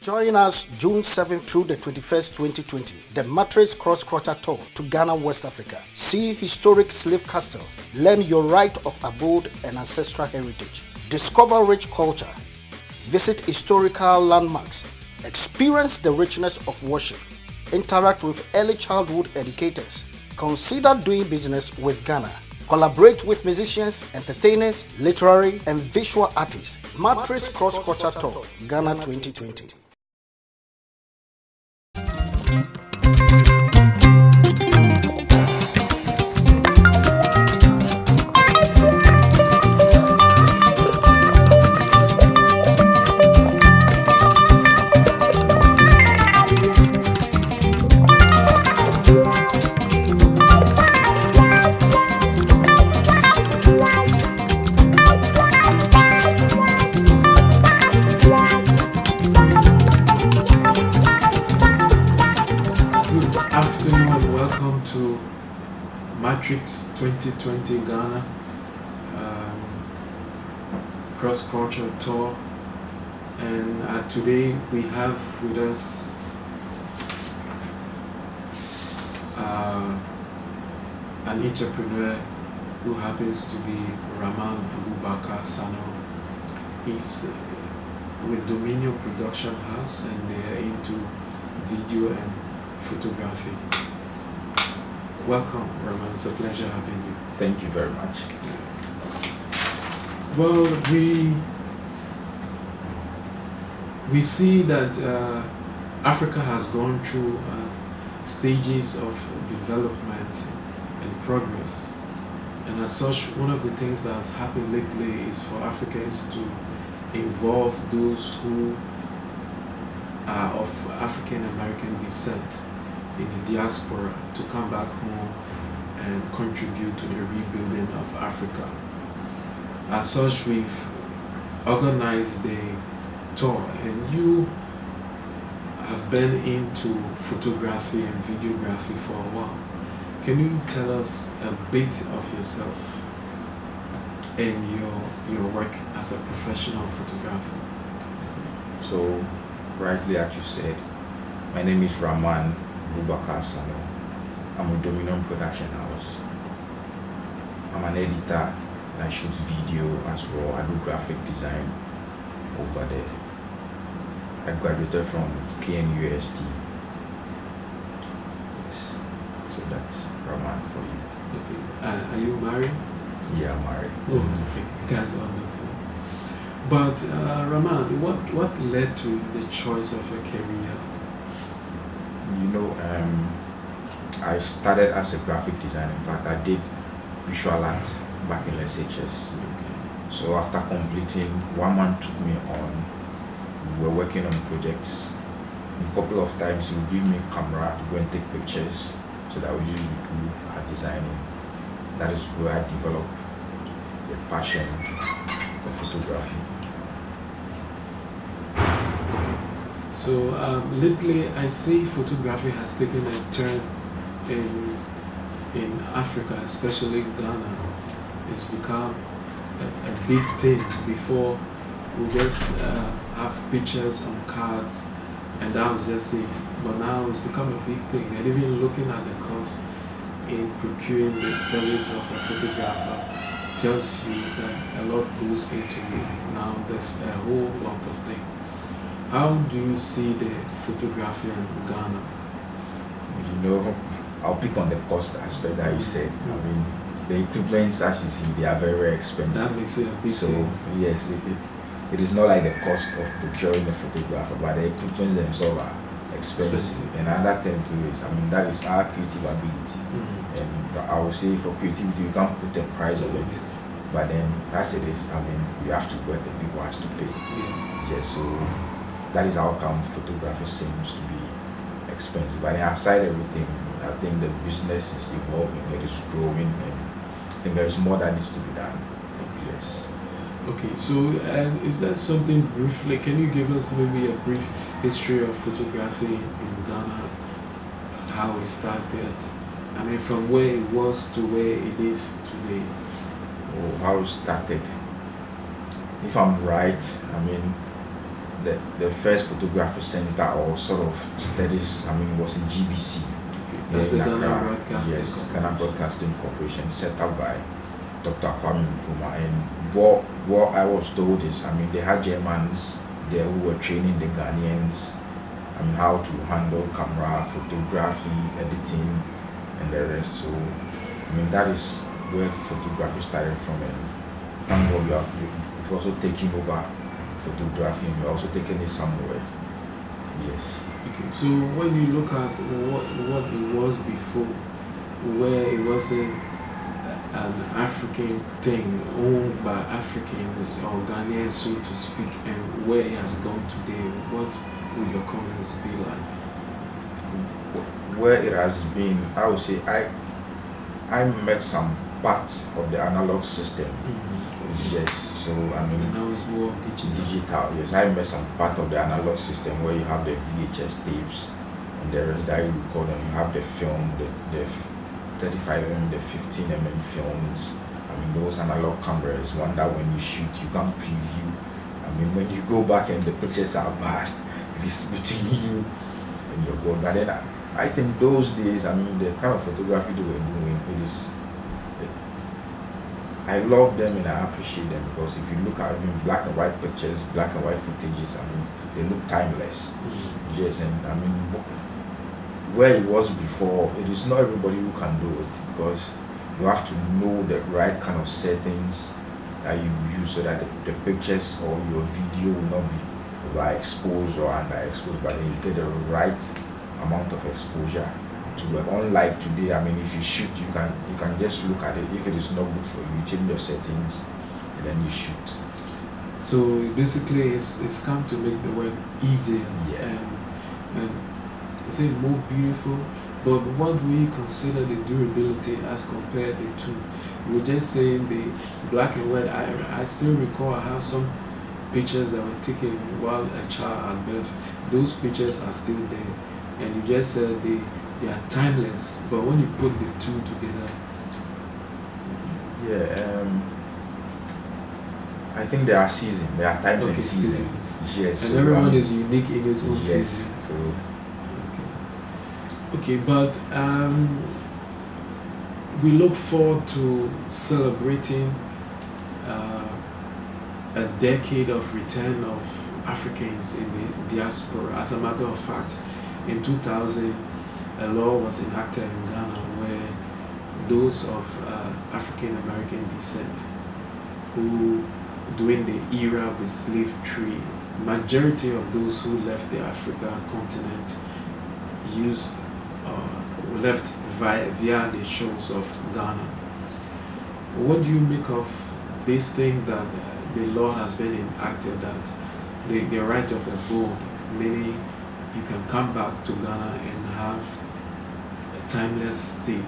Join us June 7th through the 21st, 2020, the MATRiX Cross-Culture Tour to Ghana, West Africa. See historic slave castles, learn your right of abode and ancestral heritage, discover rich culture, visit historical landmarks, experience the richness of worship, interact with early childhood educators, consider doing business with Ghana. Collaborate with musicians, entertainers, literary and visual artists. MATRiX Cross-Culture Tour, Ghana 2020. MATRiX 2020 Ghana cross-culture tour, and today we have with us an entrepreneur who happens to be Rahman Abubakar Sano. He's with Dominion Production House and they are into video and photography. Welcome, Rahman. It's a pleasure having you. Thank you very much. Well, we see that Africa has gone through stages of development and progress, and as such, one of the things that has happened lately is for Africans to involve those who are of African American descent in the diaspora to come back home and contribute to the rebuilding of Africa. As such, we've organized the tour, and you have been into photography and videography for a while. Can you tell us a bit of yourself and your work as a professional photographer? So, rightly as you said, my name is Rahman Abubakar Sano. I'm with Dominion Production House. I'm an editor and I shoot video as well. I do graphic design over there. I graduated from KNUST. Yes. So that's Rahman for you. Okay. Are you married? Yeah, I'm married. Oh, okay. That's wonderful. But Rahman, what led to the choice of your career? You know, I started as a graphic designer. In fact, I did visual art back in SHS. Okay. So after completing, one man took me on. We were working on projects. A couple of times he would give me a camera to go and take pictures so that we usually do our designing. That is where I developed the passion for photography. So lately, I see photography has taken a turn in Africa, especially Ghana. It's become a big thing. Before, we just have pictures on cards, and that was just it. But now it's become a big thing. And even looking at the cost in procuring the service of a photographer tells you that a lot goes into it. Now there's a whole lot of things. How do you see the photography in Ghana? You know, I'll pick on the cost aspect that you said. I mean, the equipment, as you see, they are very, very expensive. That makes it a big So, thing. yes, it is not like the cost of procuring a photographer, but the equipment themselves are expensive. And another thing too is, I mean, that is our creative ability. And I would say for creativity, you can't put a price on it. But then, as it is, I mean, you have to work and people has to pay. Yes, so that is how come photography seems to be expensive. But aside everything, I think the business is evolving, it is growing, and I think there is more that needs to be done. Yes. Okay, so is that something briefly, can you give us maybe a brief history of photography in Ghana, how it started, I mean from where it was to where it is today? Or how it started. If I'm right, I mean, the first photography center or sort of studies, I mean, was in GBC. That's the in Ghana Accra. Broadcasting Yes, Corporation. Ghana Broadcasting Corporation, set up by Dr. Kwame Nkrumah. And what I was told is, I mean, they had Germans there who were training the Ghanaians, I mean, how to handle camera, photography, editing, and the rest. So, I mean, that is where photography started from. And thank God you've also taken over photography, and you're also taking it somewhere. Yes. Okay, so when you look at what it was before, where it wasn't an African thing owned by Africans or Ghanaians, so to speak, and where it has gone today, what would your comments be like? Where it has been, I would say I met some part of the analog system. Yes, so I mean, And now it's more digital. Yes, I met some part of the analog system where you have the VHS tapes and there is that you record, and you have the film, the 35mm, the 15mm films. I mean, those analog cameras, one that when you shoot, you can preview. I mean, when you go back and the pictures are bad, it is between you and your God. But then I think those days, I mean, the kind of photography they were doing, I love them and I appreciate them, because if you look at even black and white pictures, black and white footages, I mean, they look timeless. Yes, and I mean, where it was before, it is not everybody who can do it, because you have to know the right kind of settings that you use so that the pictures or your video will not be overexposed or underexposed, but then you get the right amount of exposure to work. Unlike today, I mean, if you shoot, you can just look at it. If it is not good for you, you change your settings and then you shoot. So basically, it's come to make the work easier and is it more beautiful? But what do we consider the durability as compared the two? We were just saying the black and white. I still recall I have some pictures that were taken while a child at birth. Those pictures are still there, and you just said they are timeless. But when you put the two together, I think there are seasons. There are times and seasons. Yes, and so everyone is unique in its own yes, season. so Okay, but we look forward to celebrating a decade of return of Africans in the diaspora. As a matter of fact, in 2000, a law was enacted in Ghana where those of African American descent who, during the era of the slave trade, majority of those who left the African continent left via the shores of Ghana. What do you make of this thing that the law has been enacted, that the right of abode, meaning you can come back to Ghana and have a timeless stay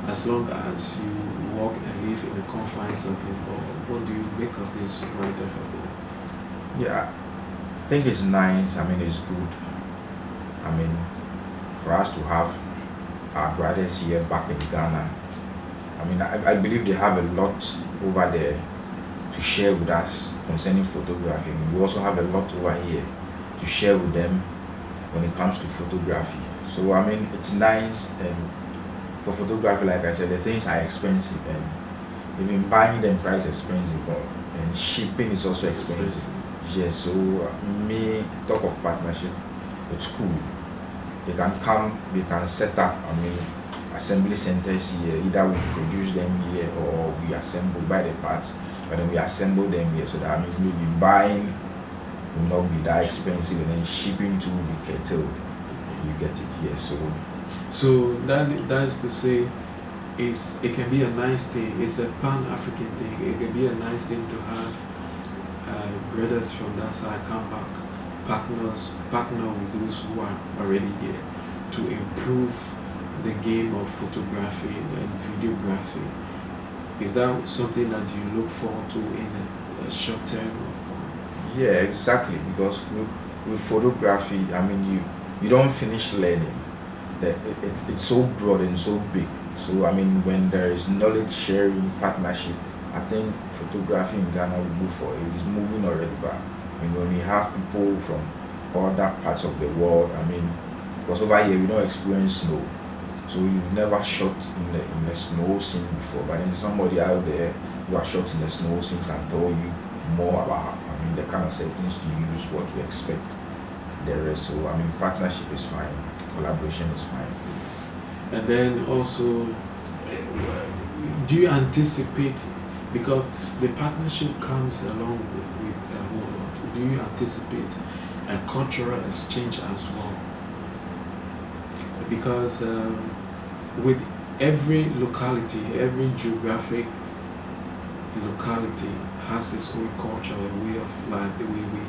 as long as you work and live in the confines of the law? What do you make of this right of abode? yeah, I think it's nice. I mean, it's good. I mean, for us to have our brothers here back in Ghana, I mean, I believe they have a lot over there to share with us concerning photography. And we also have a lot over here to share with them when it comes to photography. So I mean, it's nice. And for photography, like I said, the things are expensive, and even buying them price expensive, and shipping is also expensive. Yes, so me talk of partnership, it's cool. They can come, they can set up, I mean, assembly centers here. Either we produce them here or we assemble, buy the parts, but then we assemble them here, so that I mean maybe buying will not be that expensive, and then shipping to will be curtailed. You get it here. So that is to say, it can be a nice thing. It's a pan-African thing. It can be a nice thing to have brothers from that side come back, partner with those who are already here to improve the game of photography and videography. Is that something that you look forward to in a short term? Yeah, exactly. Because with photography, I mean, you don't finish learning. It's so broad and so big. So I mean, when there is knowledge sharing, partnership, I think photography in Ghana will move forward. It is moving already, but when we have people from other parts of the world, because over here we don't experience snow, so you've never shot in the snow scene before, but then somebody out there who has shot in the snow scene can tell you more about the kind of settings to use, what to expect there is. So partnership is fine, collaboration is fine. And then also, do you anticipate, because the partnership comes along with a whole lot, do you anticipate a cultural exchange as well? Because with every locality, every geographic locality has its own culture, a way of life, the way we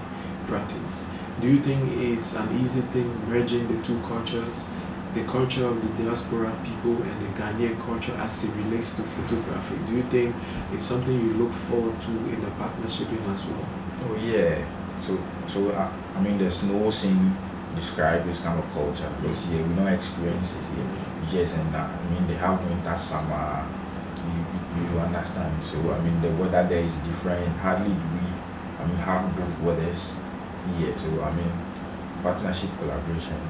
practice. Do you think it's an easy thing merging the two cultures, the culture of the diaspora people and the Ghanaian culture as it relates to photography? Do you think it's something you look forward to in the partnership in as well? Oh yeah. So the snow scene described this kind of culture, because here we don't experience it here. Yes, and they have winter, summer. You understand? So the weather there is different. Hardly do we have both weathers here. So partnership collaboration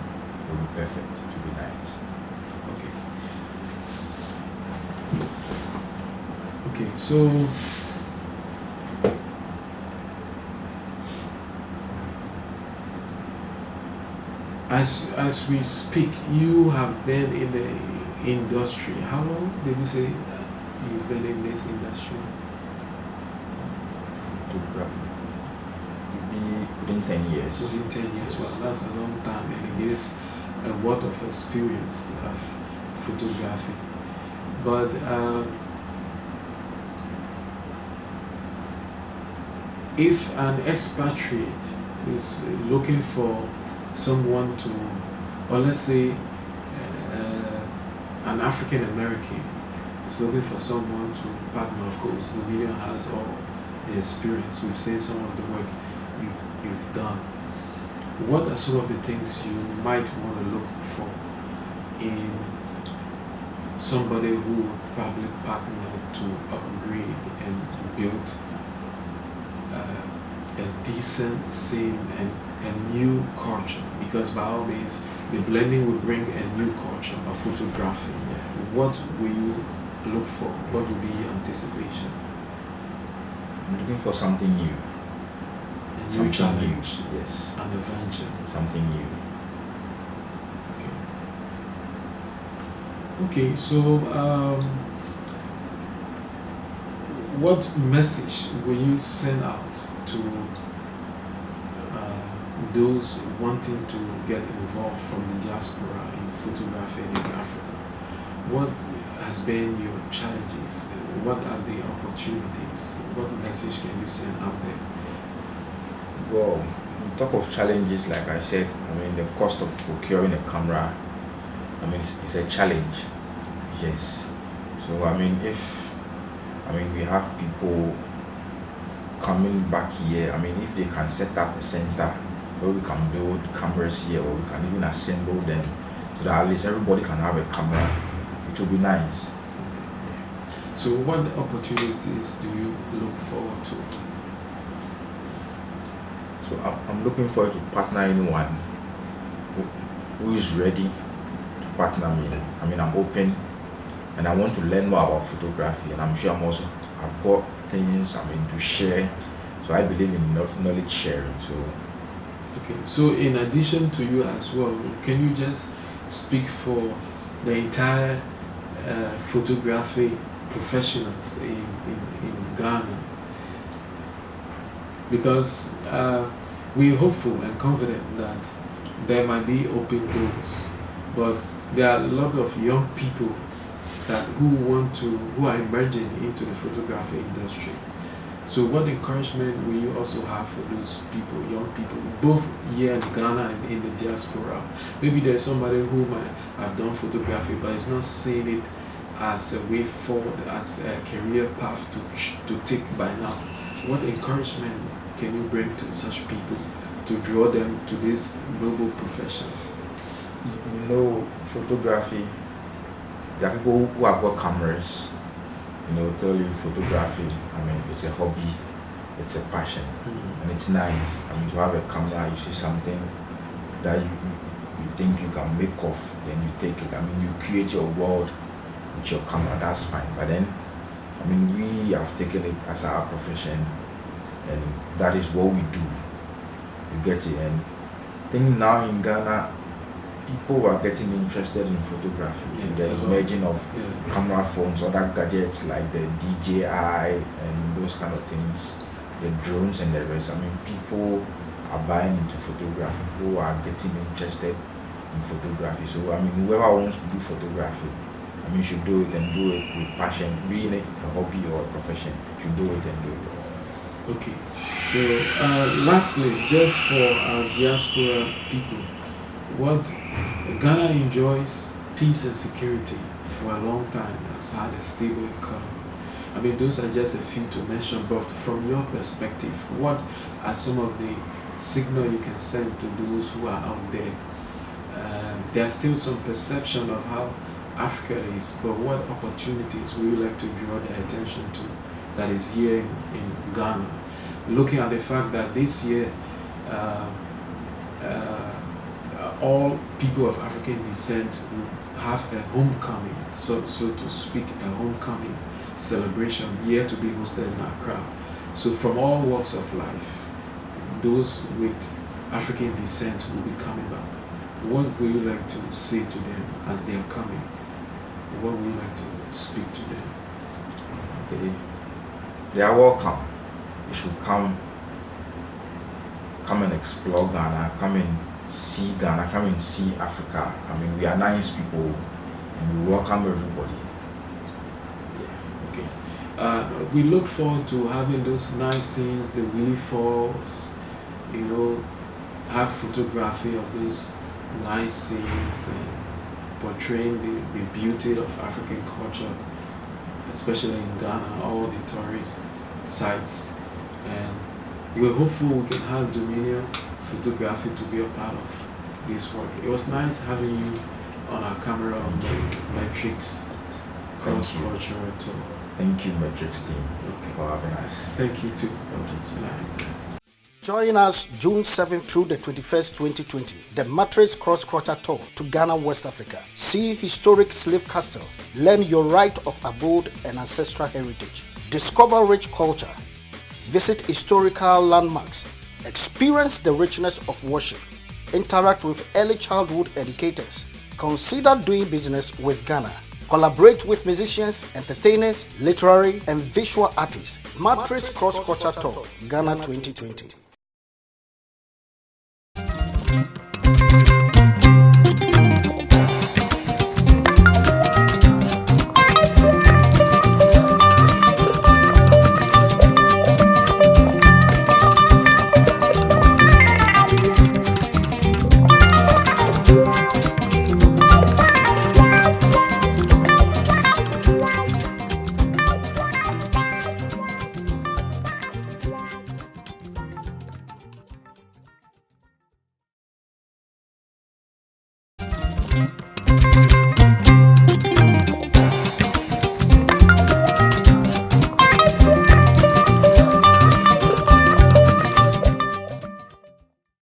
will be perfect. To be nice. Okay, so as we speak, you have been in the industry. How long did you say you've been in this industry? Photography. Within 10 years. Within 10 years, well, that's a long time, and it gives a lot of experience of photography. But if an expatriate is looking for someone to, or let's say an African American is looking for someone to partner, of course, the video has all the experience. We've seen some of the work you've done. What are some of the things you might want to look for in somebody who would probably partner to upgrade and build a decent scene and a new culture? Because by all means, the blending will bring a new culture of photography. What will you look for? What will be your anticipation? I'm looking for something new. A new Something challenge. new. Yes. An adventure. Something new. Okay, so what message will you send out to those wanting to get involved from the diaspora in photography in Africa? What has been your challenges? What are the opportunities? What message can you send out there? Well, on top of challenges, like I said, the cost of procuring a camera, it's a challenge. Yes. So if we have people coming back here, if they can set up a center where we can build cameras here, or we can even assemble them so that at least everybody can have a camera, it will be nice. So what opportunities do you look forward to? So I'm looking forward to partner anyone who is ready to partner me. I'm open and I want to learn more about photography, and I'm sure I've got things to share. So I believe in knowledge sharing. So in addition to you as well, can you just speak for the entire photography professionals in Ghana? Because we're hopeful and confident that there might be open doors, but there are a lot of young people who are emerging into the photography industry. So what encouragement will you also have for those people, young people, both here in Ghana and in the diaspora? Maybe there's somebody who might have done photography but is not seeing it as a way forward, as a career path to take by now. What encouragement can you bring to such people to draw them to this noble profession? Photography, there are people who have got cameras, tell you photography, it's a hobby. it's a passion, and it's nice. I mean, to have a camera, you see something that you think you can make off, then you take it. I mean, you create your world with your camera, that's fine. But then, I mean, we have taken it as our profession, and that is what we do. You get it? And I think now in Ghana, people are getting interested in photography. Yes, the emerging of camera phones, other gadgets like the DJI and those kind of things, the drones and the rest. I mean, people are buying into photography. People are getting interested in photography. So I mean, whoever wants to do photography, I mean, should do it and do it with passion. Being a hobby or a profession, should do it and do it. Okay. So lastly, just for our diaspora people, what Ghana enjoys peace and security for a long time, has had a stable economy. I mean, those are just a few to mention, but from your perspective, what are some of the signals you can send to those who are out there? There's still some perception of how Africa is, but what opportunities would you like to draw their attention to that is here in Ghana? Looking at the fact that this year, all people of African descent will have a homecoming, so to speak, a homecoming celebration here to be hosted in Accra. So from all walks of life, those with African descent will be coming back. What would you like to say to them as they are coming? What would you like to speak to them? Okay. They are welcome. You should come and explore Ghana, come and see Ghana, come and see Africa. I mean, we are nice people and we welcome everybody. Yeah. Okay. We look forward to having those nice things, the Willie Falls, have photography of those nice scenes and portraying the beauty of African culture, especially in Ghana, all the tourist sites. And we're hopeful we can have Dominion Photography to be a part of this work. It was nice having you on our camera on the MATRiX cross-cultural tour. Thank you, MATRiX team, for having us. Thank you too. Nice. Join us June 7th through the 21st, 2020, the MATRiX cross-culture tour to Ghana, West Africa. See historic slave castles, learn your right of abode and ancestral heritage, discover rich culture, visit historical landmarks, experience the richness of worship, interact with early childhood educators, consider doing business with Ghana, collaborate with musicians, entertainers, literary and visual artists. MATRiX cross-culture tour, Ghana 2020.